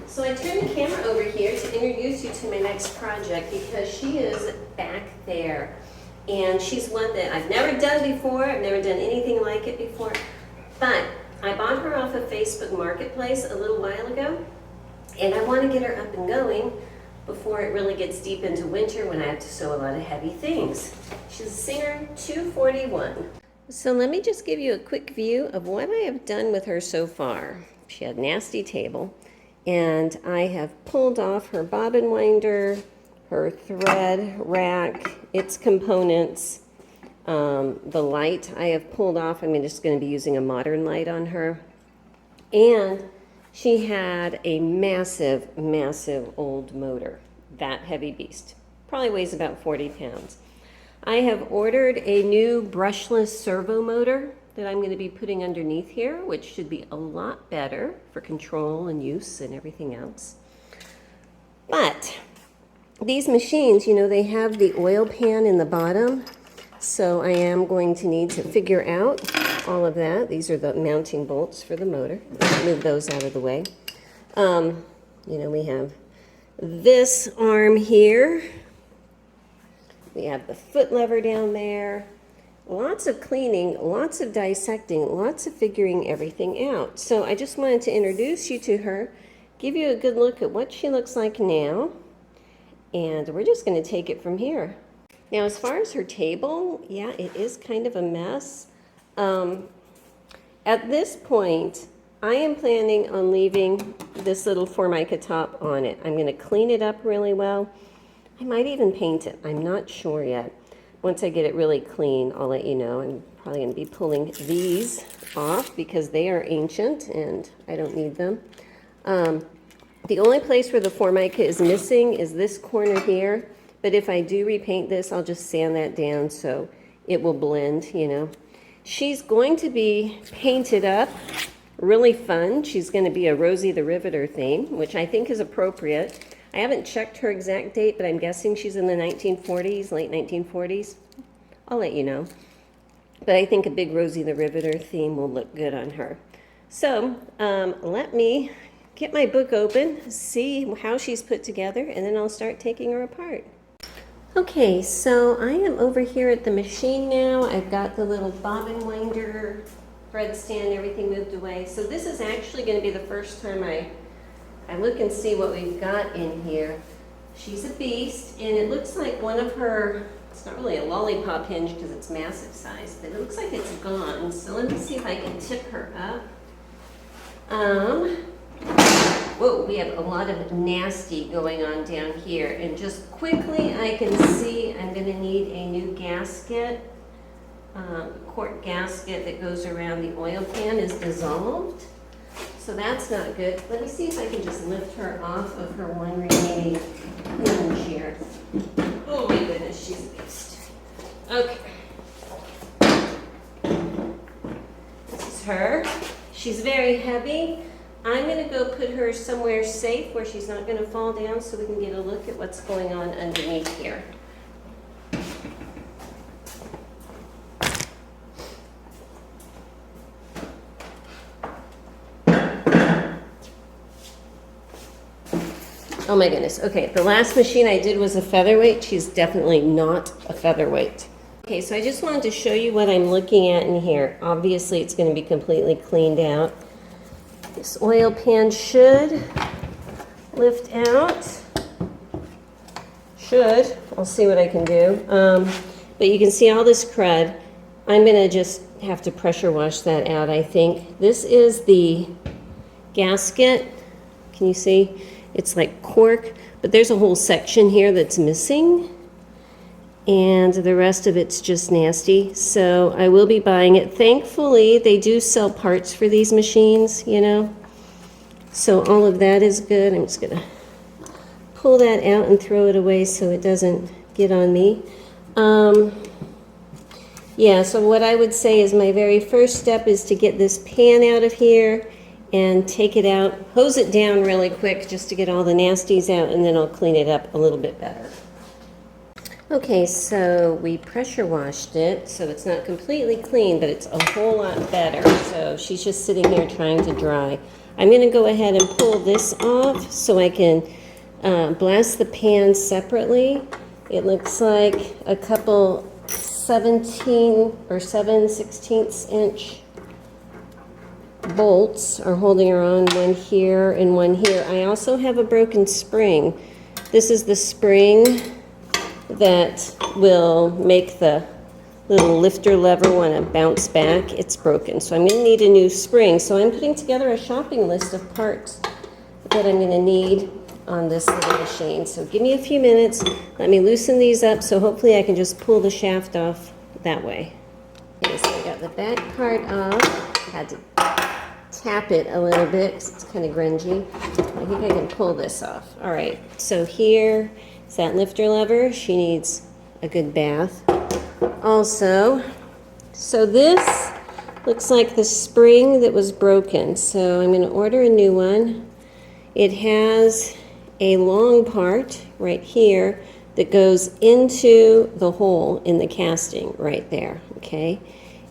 So I turned the camera over here to introduce you to my next project because she is back there. And she's one that I've never done before. I've never done anything like it before. But I bought her off of Facebook Marketplace a little while ago. And I want to get her up and going before it really gets deep into winter when I have to sew a lot of heavy things. She's a Singer 241. So let me just give you a quick view of what I have done with her so far. She had a nasty table. And I have pulled off her bobbin winder, her thread rack, its components, the light I have pulled off. I'm just going to be using a modern light on her. And she had a massive, massive old motor, that heavy beast. Probably weighs about 40 pounds. I have ordered a new brushless servo motor that I'm going to be putting underneath here, which should be a lot better for control and use and everything else. But these machines, you know, they have the oil pan in the bottom, so I am going to need to figure out all of that. These are the mounting bolts for the motor. Move those out of the way. You know, we have this arm here. We have the foot lever down there. Lots of cleaning, lots of dissecting, lots of figuring everything out. So I just wanted to introduce you to her, give you a good look at what she looks like now, and we're just going to take it from here. Now, as far as her table, yeah, it is kind of a mess. At this point, I am planning on leaving this little Formica top on it. I'm going to clean it up really well. I might even paint it. I'm not sure yet. Once I get it really clean, I'll let you know. I'm probably going to be pulling these off because they are ancient and I don't need them. The only place where the Formica is missing is this corner here. But if I do repaint this, I'll just sand that down so it will blend, you know. She's going to be painted up really fun. She's going to be a Rosie the Riveter theme, which I think is appropriate. I haven't checked her exact date, but I'm guessing she's in the 1940s, late 1940s. I'll let you know. But I think a big Rosie the Riveter theme will look good on her. So let me get my book open, see how she's put together, and then I'll start taking her apart. Okay, so I am over here at the machine now. I've got the little bobbin winder, thread stand, everything moved away. So this is actually going to be the first time I look and see what we've got in here. She's a beast, and it looks like one of her, it's not really a lollipop hinge because it's massive size, but it looks like it's gone. So let me see if I can tip her up. Whoa, we have a lot of nasty going on down here. And just quickly, I can see I'm going to need a new gasket. Quart gasket that goes around the oil pan is dissolved. So that's not good. Let me see if I can just lift her off of her one remaining hinge here. Oh my goodness, she's a beast. Okay. This is her. She's very heavy. I'm going to go put her somewhere safe where she's not going to fall down so we can get a look at what's going on underneath here. Oh my goodness. Okay, the last machine I did was a featherweight. She's definitely not a featherweight. Okay, so I just wanted to show you what I'm looking at in here. Obviously, it's going to be completely cleaned out. This oil pan should lift out. Should. I'll see what I can do. But you can see all this crud. I'm going to just have to pressure wash that out, I think. This is the gasket. Can you see? It's like cork, but there's a whole section here that's missing. And the rest of it's just nasty. So I will be buying it. Thankfully, they do sell parts for these machines, you know. So all of that is good. I'm just gonna pull that out and throw it away so it doesn't get on me. Yeah, so what I would say is my very first step is to get this pan out of here and take it out, hose it down really quick just to get all the nasties out, and then I'll clean it up a little bit better. Okay, so we pressure washed it, so it's not completely clean, but it's a whole lot better. So she's just sitting here trying to dry. I'm gonna go ahead and pull this off so I can blast the pan separately. It looks like a couple 17 or 7/16 inch bolts are holding her on, one here and one here. I also have a broken spring. This is the spring that will make the little lifter lever want to bounce back. It's broken, so I'm going to need a new spring. So I'm putting together a shopping list of parts that I'm going to need on this little machine. So give me a few minutes. Let me loosen these up so hopefully I can just pull the shaft off that way. Okay, so I got the back part off. I had to tap it a little bit because it's kind of grungy. I think I can pull this off. All right, so here is that lifter lever. She needs a good bath. Also, so this looks like the spring that was broken. So I'm going to order a new one. It has a long part right here that goes into the hole in the casting right there, okay?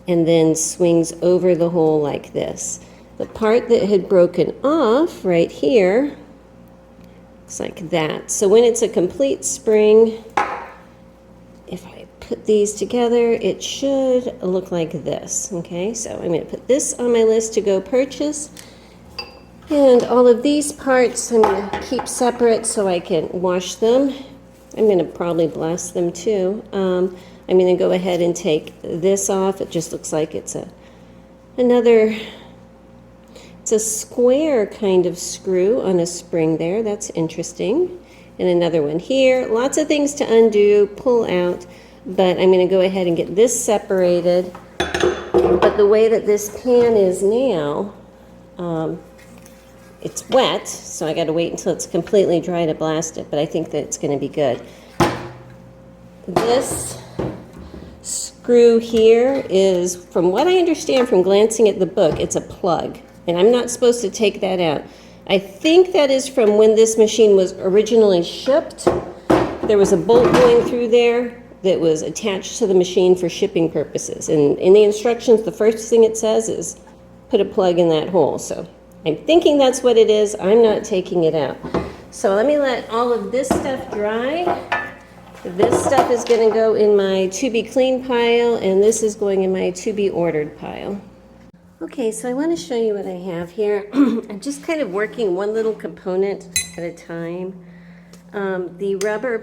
And then swings over the hole like this. The part that had broken off right here looks like that. So when it's a complete spring, if I put these together, it should look like this, okay? So I'm going to put this on my list to go purchase. And all of these parts I'm going to keep separate so I can wash them. I'm going to probably blast them too. I'm going to go ahead and take this off. It just looks like it's it's a square kind of screw on a spring there. That's interesting. And another one here. Lots of things to undo, pull out, but I'm going to go ahead and get this separated. But the way that this pan is now, it's wet, so I got to wait until it's completely dry to blast it, but I think that it's going to be good. This screw here is, from what I understand from glancing at the book, it's a plug, and I'm not supposed to take that out. I think that is from when this machine was originally shipped. There was a bolt going through there that was attached to the machine for shipping purposes, and in the instructions, the first thing it says is put a plug in that hole. So I'm thinking that's what it is. I'm not taking it out. So let me let all of this stuff dry. This stuff is going to go in my to be clean pile, and this is going in my to be ordered pile. Okay, so I want to show you what I have here. I'm just kind of working one little component at a time. The rubber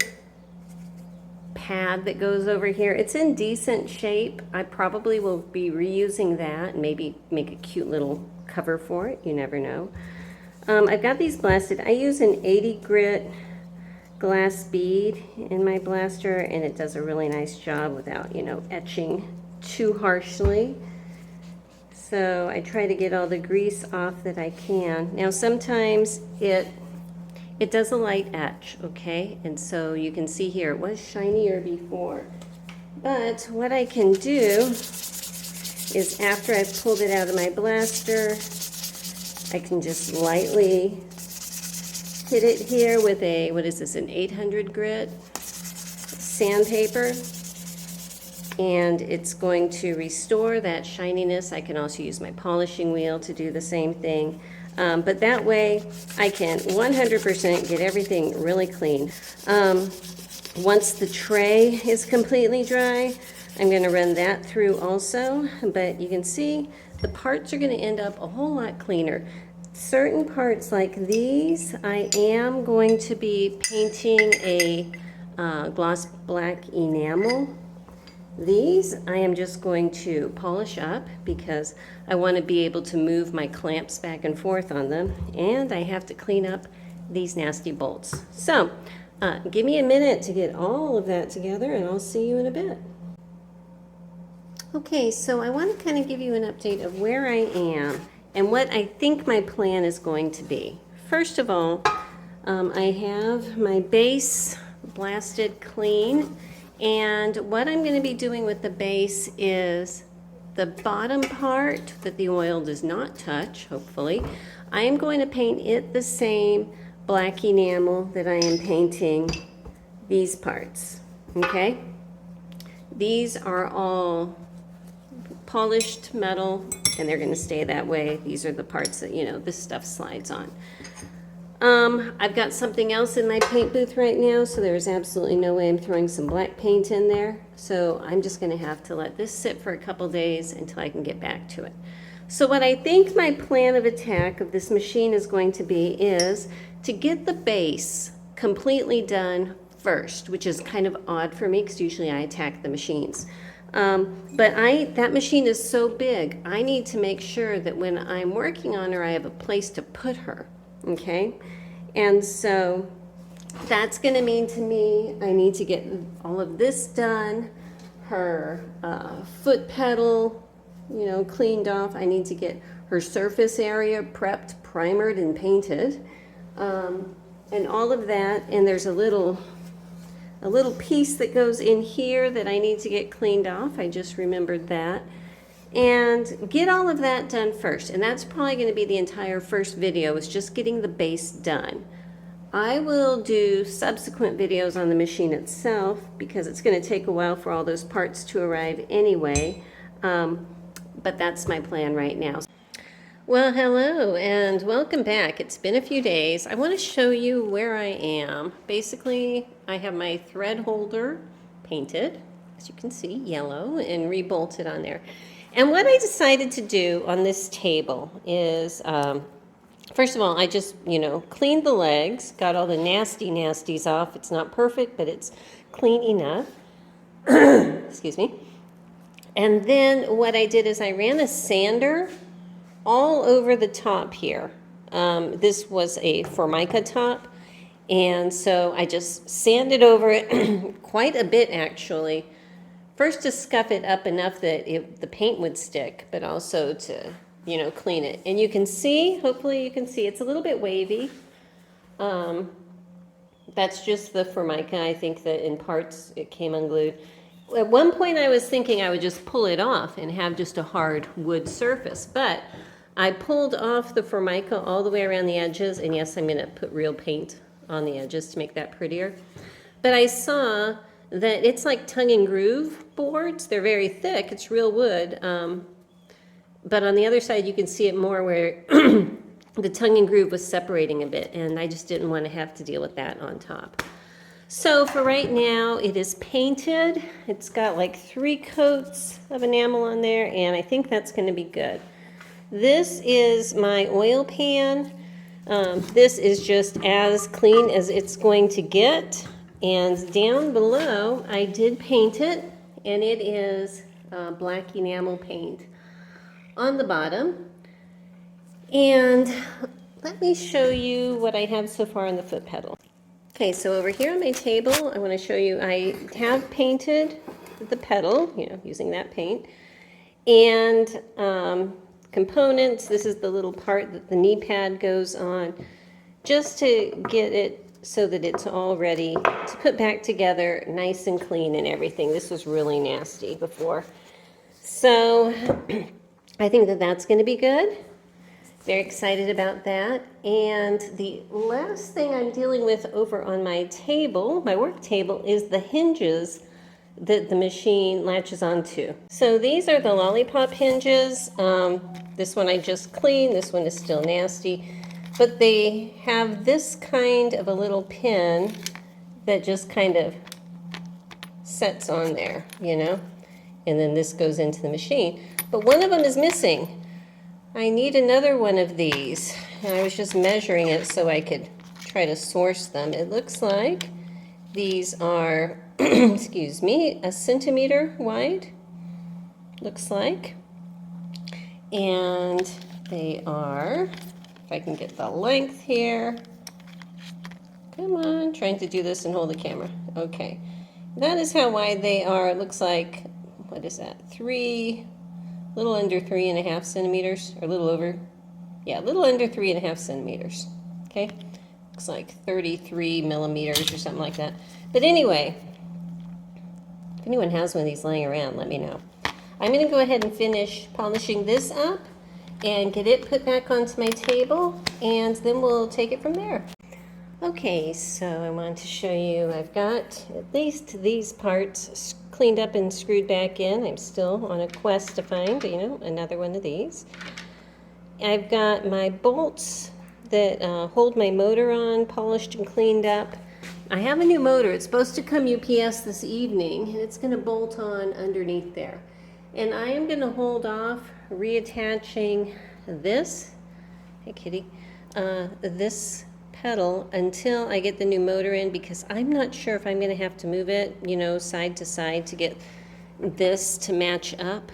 pad that goes over here, it's in decent shape. I probably will be reusing that and maybe make a cute little cover for it. You never know. I've got these blasted. I use an 80 grit glass bead in my blaster, and it does a really nice job without, you know, etching too harshly. So I try to get all the grease off that I can. Now sometimes it does a light etch, okay? And so you can see here, it was shinier before. But what I can do is after I've pulled it out of my blaster, I can just lightly hit it here with a, what is this, an 800 grit sandpaper. And it's going to restore that shininess. I can also use my polishing wheel to do the same thing. But that way I can 100% get everything really clean. Once the tray is completely dry, I'm going to run that through also. But you can see the parts are going to end up a whole lot cleaner. Certain parts like these, I am going to be painting a gloss black enamel. These I am just going to polish up because I want to be able to move my clamps back and forth on them, and I have to clean up these nasty bolts. So give me a minute to get all of that together and I'll see you in a bit. Okay, so I want to kind of give you an update of where I am and what I think my plan is going to be. First of all, I have my base blasted clean, and what I'm going to be doing with the base is the bottom part that the oil does not touch, hopefully. I am going to paint it the same black enamel that I am painting these parts, okay? These are all polished metal, and they're going to stay that way. These are the parts that, you know, this stuff slides on. I've got something else in my paint booth right now, so there's absolutely no way I'm throwing some black paint in there. So I'm just going to have to let this sit for a couple days until I can get back to it. So what I think my plan of attack of this machine is going to be is to get the base completely done first, which is kind of odd for me because usually I attack the machines. But that machine is so big, I need to make sure that when I'm working on her, I have a place to put her, okay? And so that's going to mean to me, I need to get all of this done, her foot pedal, you know, cleaned off. I need to get her surface area prepped, primered, and painted, and all of that. And there's a little piece that goes in here that I need to get cleaned off. I just remembered that. And get all of that done first. And that's probably going to be the entire first video, is just getting the base done. I will do subsequent videos on the machine itself because it's going to take a while for all those parts to arrive anyway. But that's my plan right now. Well, hello and welcome back. It's been a few days. I want to show you where I am. Basically, I have my thread holder painted, as you can see, yellow, and rebolted on there. And what I decided to do on this table is, first of all, I just, you know, cleaned the legs, got all the nasty nasties off. It's not perfect, but it's clean enough. Excuse me. And then what I did is I ran a sander all over the top here. This was a Formica top, and so I just sanded over it quite a bit, actually. First to scuff it up enough that the paint would stick, but also to, you know, clean it. And you can see, hopefully you can see, it's a little bit wavy. That's just the Formica. I think that in parts it came unglued. At one point I was thinking I would just pull it off and have just a hard wood surface, but I pulled off the Formica all the way around the edges, and yes, I'm going to put real paint on the edges to make that prettier. But I saw that it's like tongue and groove boards. They're very thick. It's real wood. But on the other side, you can see it more where the tongue and groove was separating a bit, and I just didn't want to have to deal with that on top. So for right now, it is painted. It's got like 3 coats of enamel on there, and I think that's going to be good. This is my oil pan. This is just as clean as it's going to get. And down below, I did paint it, and it is black enamel paint on the bottom. And let me show you what I have so far on the foot pedal. Okay, so over here on my table, I want to show you, I have painted the pedal, you know, using that paint. And components, this is the little part that the knee pad goes on, just to get it so that it's all ready to put back together nice and clean and everything. This was really nasty before. So I think that that's going to be good. Very excited about that. And the last thing I'm dealing with over on my table, my work table, is the hinges that the machine latches onto. So these are the lollipop hinges. This one I just cleaned. This one is still nasty. But they have this kind of a little pin that just kind of sets on there, you know, and then this goes into the machine. But one of them is missing. I need another one of these. And I was just measuring it so I could try to source them. It looks like these are, excuse me, 1 centimeter wide, looks like. And they are, if I can get the length here, Come on, trying to do this and hold the camera. Okay. That is how wide they are. It looks like, what is that? A little under 3.5 centimeters, or a little over. Yeah, a little under 3.5 centimeters. Okay. Looks like 33 millimeters or something like that. But anyway, if anyone has one of these laying around, let me know. I'm going to go ahead and finish polishing this up and get it put back onto my table, and then we'll take it from there. Okay, so I wanted to show you, I've got at least these parts cleaned up and screwed back in. I'm still on a quest to find, another one of these. I've got my bolts that hold my motor on, polished and cleaned up. I have a new motor. It's supposed to come UPS this evening, and it's going to bolt on underneath there. And I am going to hold off reattaching this, hey kitty, this pedal until I get the new motor in, because I'm not sure if I'm going to have to move it, side to side to get this to match up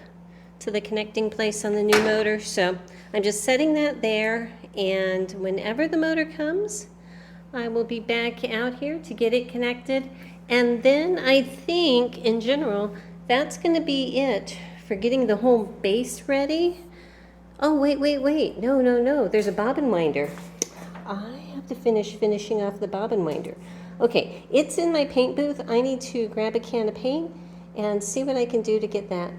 to the connecting place on the new motor. So I'm just setting that there, and whenever the motor comes, I will be back out here to get it connected. And then I think, in general, that's going to be it for getting the whole base ready. Oh, wait. No. There's a bobbin winder. I have to finish finishing off the bobbin winder. Okay, it's in my paint booth. I need to grab a can of paint and see what I can do to get that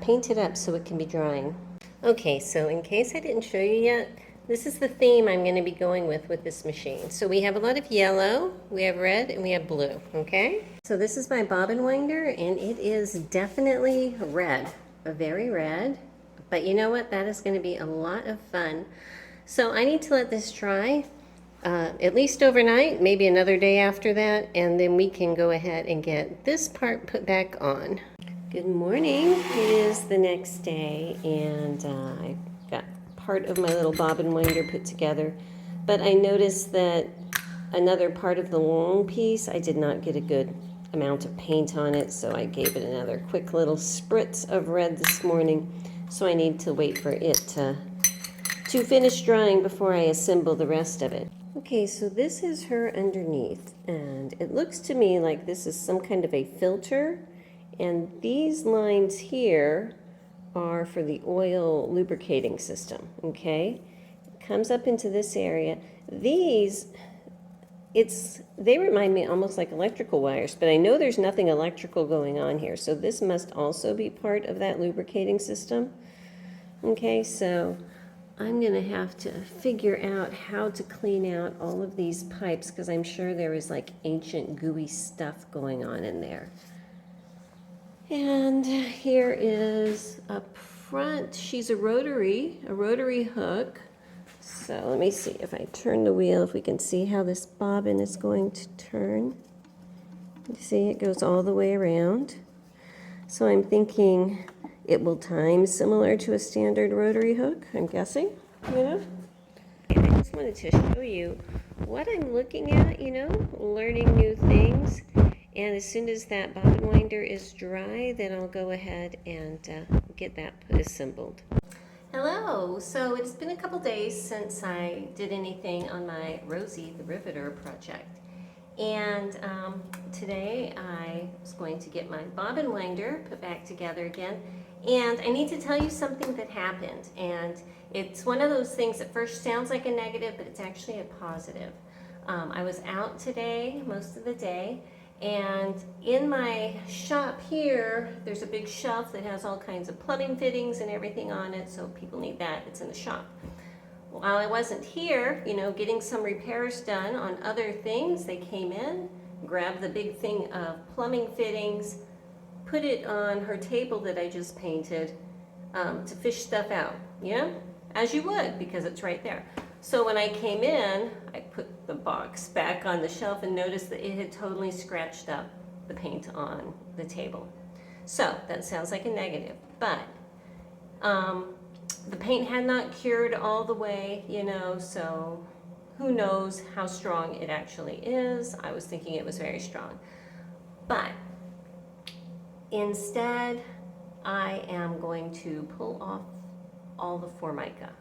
painted up so it can be drying. Okay, so in case I didn't show you yet, this is the theme I'm going to be going with this machine. So we have a lot of yellow, we have red, and we have blue, okay? So this is my bobbin winder, and it is definitely red, very red. But you know what? That is going to be a lot of fun. So I need to let this dry at least overnight, maybe another day after that, and then we can go ahead and get this part put back on. Good morning. It is the next day, and I got part of my little bobbin winder put together, but I noticed that another part of the long piece, I did not get a good amount of paint on it, so I gave it another quick little spritz of red this morning. So I need to wait for it to finish drying before I assemble the rest of it. Okay, so this is her underneath, and it looks to me like this is some kind of a filter, and these lines here are for the oil lubricating system, okay? It comes up into this area. These, they remind me almost like electrical wires, but I know there's nothing electrical going on here, so this must also be part of that lubricating system. Okay, so I'm going to have to figure out how to clean out all of these pipes, because I'm sure there is like ancient gooey stuff going on in there. And here is up front, she's a rotary hook. So let me see if I turn the wheel, if we can see how this bobbin is going to turn. You see, it goes all the way around. So I'm thinking it will time similar to a standard rotary hook, I'm guessing, I just wanted to show you what I'm looking at, learning new things. And as soon as that bobbin winder is dry, then I'll go ahead and get that assembled. Hello, so it's been a couple days since I did anything on my Rosie the Riveter project. And today I was going to get my bobbin winder put back together again. And I need to tell you something that happened. And it's one of those things that first sounds like a negative, but it's actually a positive. I was out today, most of the day, and in my shop here, there's a big shelf that has all kinds of plumbing fittings and everything on it, so people need that. It's in the shop. While I wasn't here, getting some repairs done on other things, they came in, grabbed the big thing of plumbing fittings, put it on her table that I just painted to fish stuff out, as you would, because it's right there. So when I came in, I put the box back on the shelf and noticed that it had totally scratched up the paint on the table. So that sounds like a negative, but the paint had not cured all the way, so who knows how strong it actually is. I was thinking it was very strong. But instead, I am going to pull off all the Formica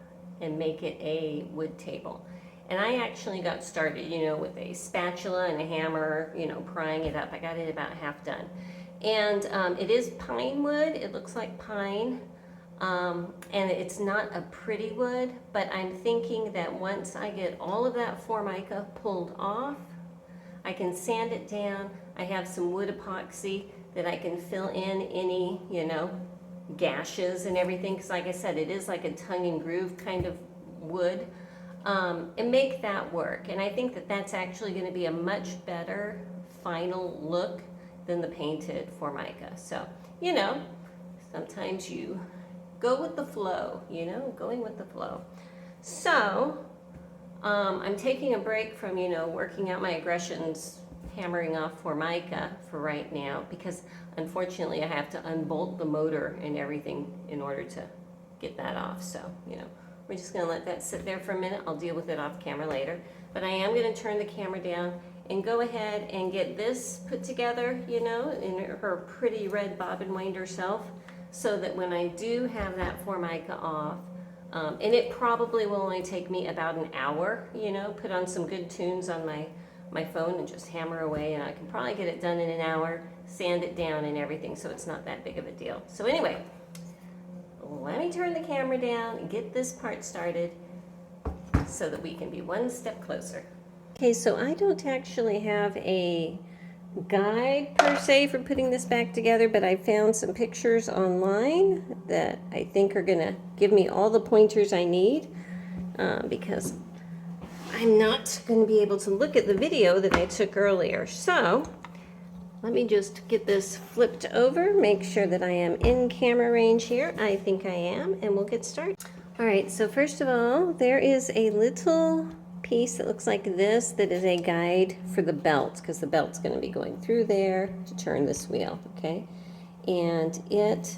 and make it a wood table. And I actually got started, you know, with a spatula and a hammer, you know, prying it up. I got it about half done. And it is pine wood. It looks like pine. And it's not a pretty wood, but I'm thinking that once I get all of that Formica pulled off, I can sand it down. I have some wood epoxy that I can fill in any, you know, gashes and everything, because like I said, it is like a tongue and groove kind of wood, and make that work. And I think that that's actually going to be a much better final look than the painted Formica. So, you know, sometimes you go with the flow, you know, going with the flow. So, I'm taking a break from, you know, working out my aggressions, hammering off Formica for right now, because unfortunately I have to unbolt the motor and everything in order to get that off. So, you know, we're just going to let that sit there for a minute. I'll deal with it off camera later. But I am going to turn the camera down and go ahead and get this put together, you know, in her pretty red Bobbin Winder self, so that when I do have that Formica off, and it probably will only take me about an hour, you know, put on some good tunes on my phone and just hammer away, and I can probably get it done in an hour, sand it down and everything, so it's not that big of a deal. So anyway, let me turn the camera down and get this part started so that we can be one step closer. Okay, so I don't actually have a guide per se for putting this back together, but I found some pictures online that I think are gonna give me all the pointers I need, because I'm not gonna be able to look at the video that I took earlier. So let me just get this flipped over, make sure that I am in camera range here. I think I am, and we'll get started. All right, so first of all, there is a little piece that looks like this that is a guide for the belt, because the belt's going to be going through there to turn this wheel, okay? And it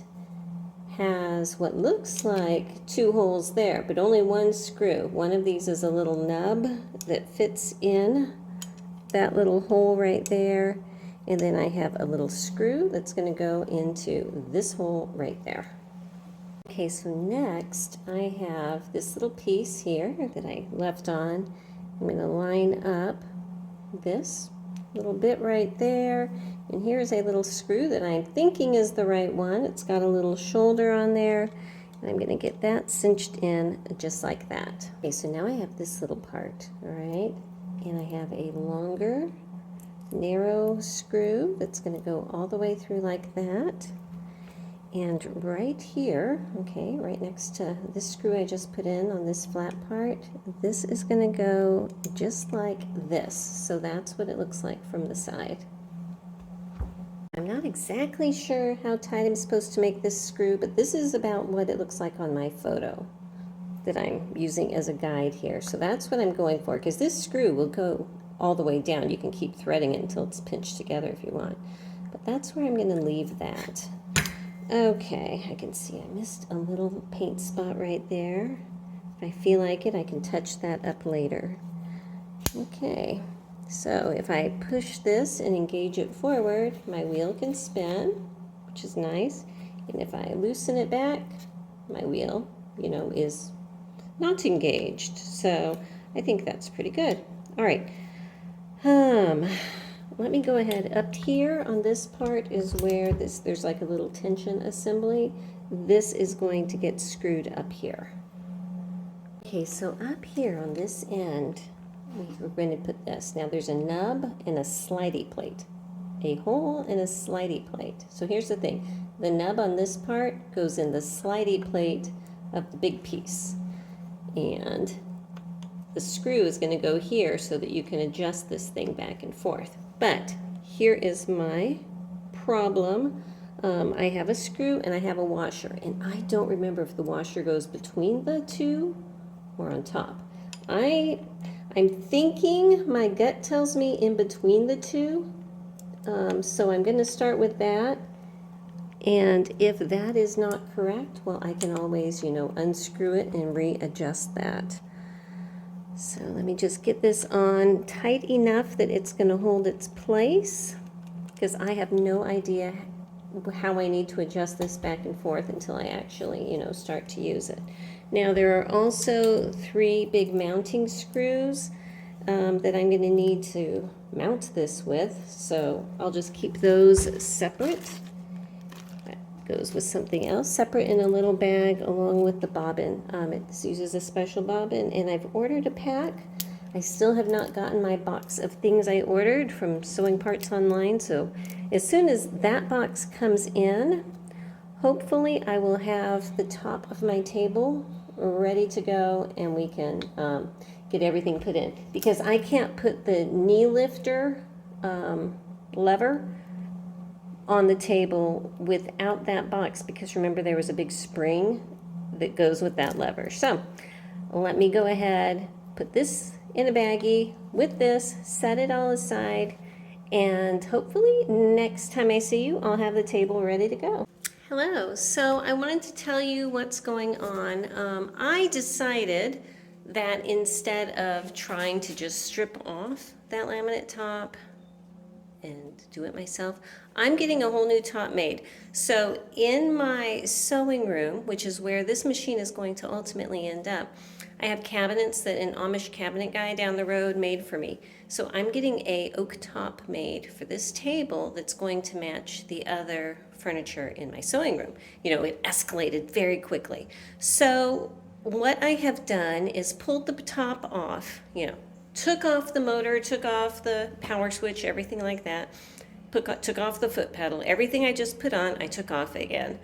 has what looks like 2 holes there, but only 1 screw. One of these is a little nub that fits in that little hole right there, and then I have a little screw that's going to go into this hole right there. Okay, so next I have this little piece here that I left on. I'm going to line up this little bit right there, and here's a little screw that I'm thinking is the right one. It's got a little shoulder on there, and I'm going to get that cinched in just like that. Okay, so now I have this little part, all right, and I have a longer, narrow screw that's going to go all the way through like that. And right here, okay, right next to this screw I just put in on this flat part, this is going to go just like this. So that's what it looks like from the side. I'm not exactly sure how tight I'm supposed to make this screw, but this is about what it looks like on my photo that I'm using as a guide here. So that's what I'm going for, because this screw will go all the way down. You can keep threading it until it's pinched together if you want. But that's where I'm going to leave that. Okay, I can see I missed a little paint spot right there. If I feel like it, I can touch that up later. Okay, so if I push this and engage it forward, my wheel can spin, which is nice. And if I loosen it back, my wheel, you know, is not engaged. So I think that's pretty good. All right. Let me go ahead. Up here on this part is where there's like a little tension assembly. This is going to get screwed up here. Okay, so up here on this end, we're going to put this. Now there's a nub and a slidey plate. A hole and a slidey plate. So here's the thing. The nub on this part goes in the slidey plate of the big piece. And the screw is going to go here so that you can adjust this thing back and forth. But here is my problem. I have a screw and I have a washer, and I don't remember if the washer goes between the two or on top. I'm thinking, my gut tells me in between the two, so I'm going to start with that. And if that is not correct, well, I can always, you know, unscrew it and readjust that. So let me just get this on tight enough that it's going to hold its place, because I have no idea how I need to adjust this back and forth until I actually, you know, start to use it. Now there are also 3 big mounting screws that I'm going to need to mount this with, so I'll just keep those separate. That goes with something else separate in a little bag along with the bobbin. It uses a special bobbin, and I've ordered a pack. I still have not gotten my box of things I ordered from Sewing Parts Online, so as soon as that box comes in, hopefully I will have the top of my table ready to go, and we can get everything put in. Because I can't put the knee lifter lever on the table without that box, because remember there was a big spring that goes with that lever. So let me go ahead, put this in a baggie with this, set it all aside, and hopefully next time I see you, I'll have the table ready to go. Hello, so I wanted to tell you what's going on. I decided that instead of trying to just strip off that laminate top and do it myself, I'm getting a whole new top made. So in my sewing room, which is where this machine is going to ultimately end up, I have cabinets that an Amish cabinet guy down the road made for me. So I'm getting a oak top made for this table that's going to match the other furniture in my sewing room. You know, it escalated very quickly. So what I have done is pulled the top off, you know, took off the motor, took off the power switch, everything like that, took off the foot pedal, everything I just put on, I took off again.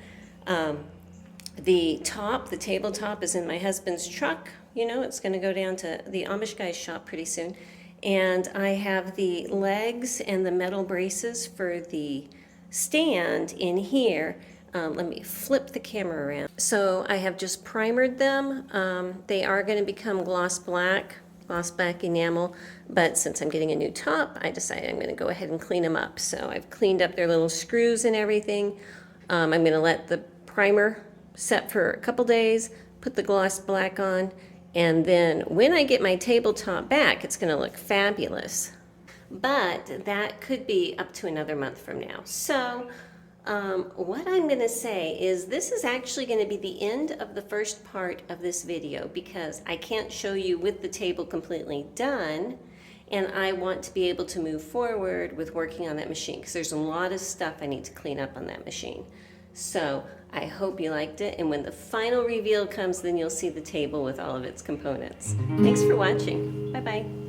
The tabletop is in my husband's truck. You know, it's going to go down to the Amish guy's shop pretty soon. And I have the legs and the metal braces for the stand in here. Let me flip the camera around. So I have just primered them. They are going to become gloss black enamel, but since I'm getting a new top, I decided I'm going to go ahead and clean them up. So I've cleaned up their little screws and everything. I'm going to let the primer set for a couple days, put the gloss black on, and then when I get my tabletop back, it's going to look fabulous. But that could be up to another month from now. So what I'm going to say is this is actually going to be the end of the first part of this video, because I can't show you with the table completely done, and I want to be able to move forward with working on that machine, because there's a lot of stuff I need to clean up on that machine. So I hope you liked it, and when the final reveal comes, then you'll see the table with all of its components. Thanks for watching. Bye-bye.